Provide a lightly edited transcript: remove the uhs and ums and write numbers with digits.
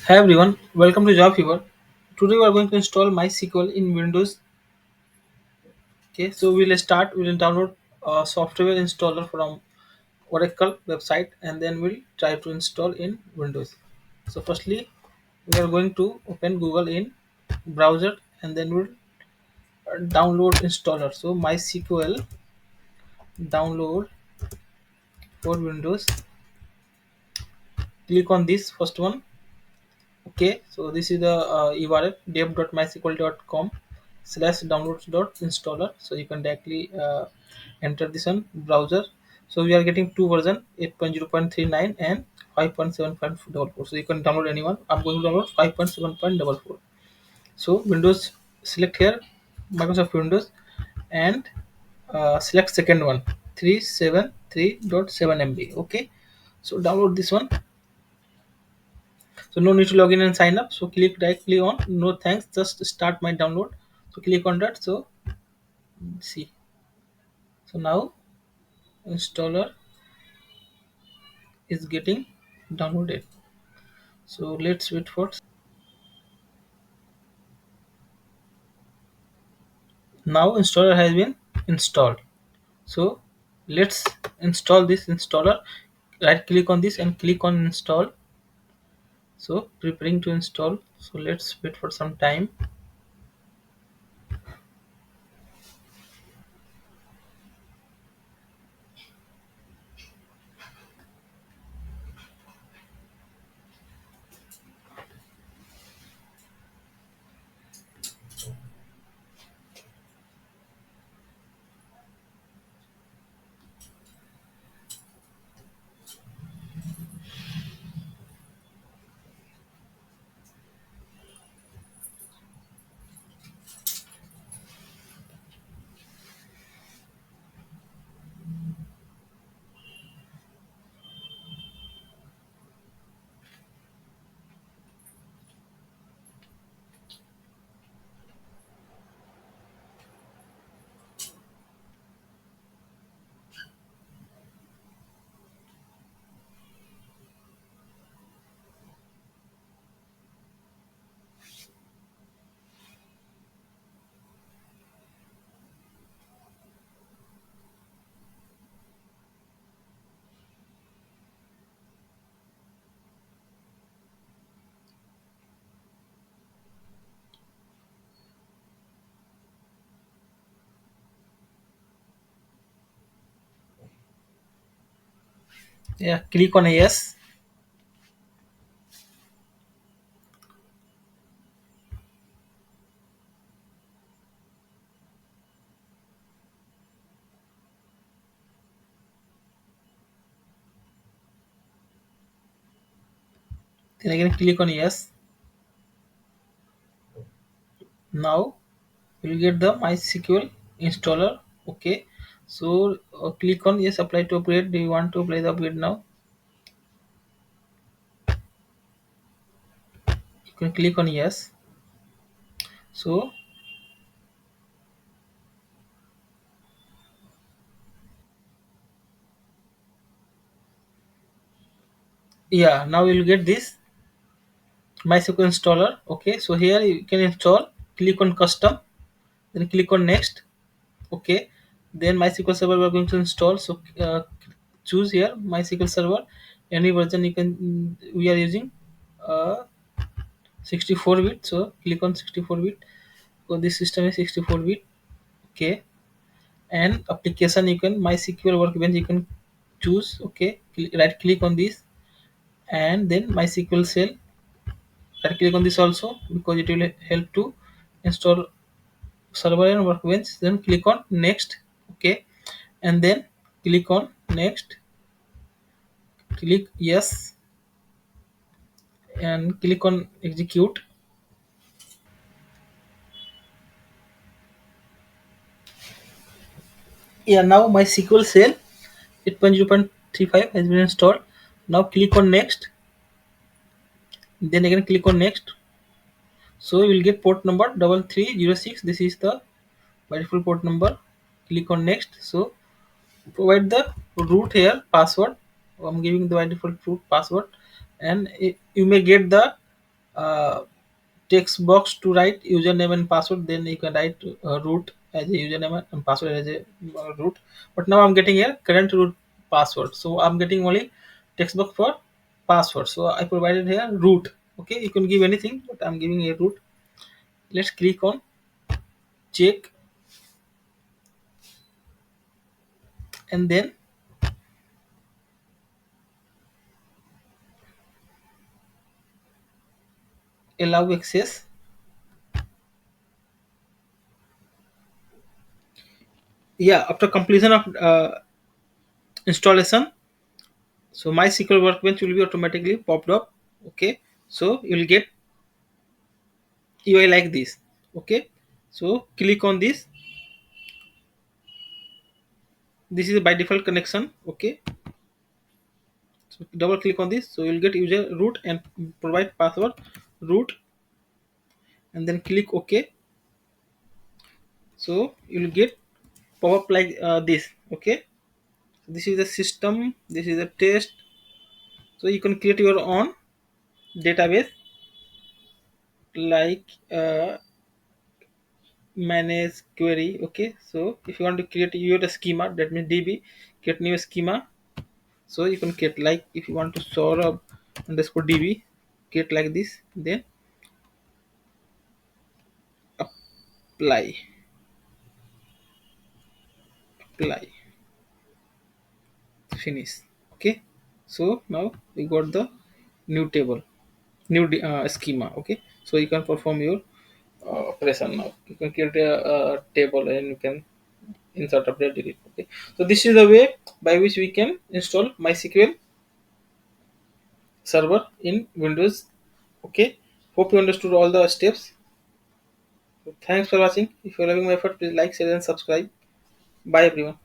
Hi everyone, welcome to Job Fever. Today we are going to install MySQL in Windows. Okay, so we'll start. We'll download a software installer from Oracle website, and then we'll try to install in Windows. So firstly, we are going to open Google in browser, and then we'll download installer. So MySQL download for Windows. Click on this first one. Okay, so this is the URL dev.mysql.com slash downloads.installer. So you can directly enter this on browser. So we are getting two version 8.0.39 and 5.7.44. So you can download anyone. I'm going to download 5.7.44. So Windows, select here Microsoft Windows, and select second one 373.7 MB. Okay, so download this one. So no need to log in and sign up. So click directly on no thanks, just start my download. So click on that. So see. So now installer is getting downloaded. So let's wait for. Now installer has been installed. So let's install this installer. Right click on this and click on install. So preparing to install. So let's wait for some time. Yeah, click on yes. Then again click on yes. Now you'll get the MySQL installer. Okay, so click on yes, apply to upgrade. Do you want to apply the upgrade now? You can click on yes. So yeah, now you'll get this MySQL installer. Okay, so here you can install. Click on custom, then click on next. Okay, then MySQL server we are going to install. So choose here MySQL server, any version you can. We are using 64-bit. So click on 64-bit. So this system is 64-bit. Okay, and application you can MySQL workbench you can choose. Okay, right click on this, and then MySQL shell. Right click on this also because it will help to install server and workbench. Then click on next. Okay, and then click on next. Click yes, and click on execute. Yeah, now my SQL shell 8.0.35 has been installed. Now click on next. Then again click on next. So you will get port number 3306. This is the by default port number. Click on next. So provide the root here password. I'm giving the by default root password, and you may get the uh, text box to write username and password, then you can write root as a username and password as a root. But now I'm getting here current root password, so I'm getting only text box for password, so I provided here root. Okay, you can give anything, but I'm giving a root. Let's click on check, and then allow access. Yeah, after completion of installation, so MySQL workbench will be automatically popped up. Okay, so you'll get UI like this. Okay, so click on this. This is a by default connection. Okay, so double click on this, so you'll get user root and provide password root, and then click OK. So you'll get pop up like this. Okay, this is the system, this is the test. So you can create your own database, like manage query. Okay, so if you want to create your schema, that means DB, create new schema. So you can create, like if you want to Saurabh underscore DB, create like this, then apply, apply, finish. Okay, so now we got the new table, new schema. Okay, so you can perform your operation. Now you can create a table and you can insert, update, delete. Okay, so this is the way by which we can install MySQL server in Windows. Okay, hope you understood all the steps. So thanks for watching. If you're loving my effort, please like, share, and subscribe. Bye everyone.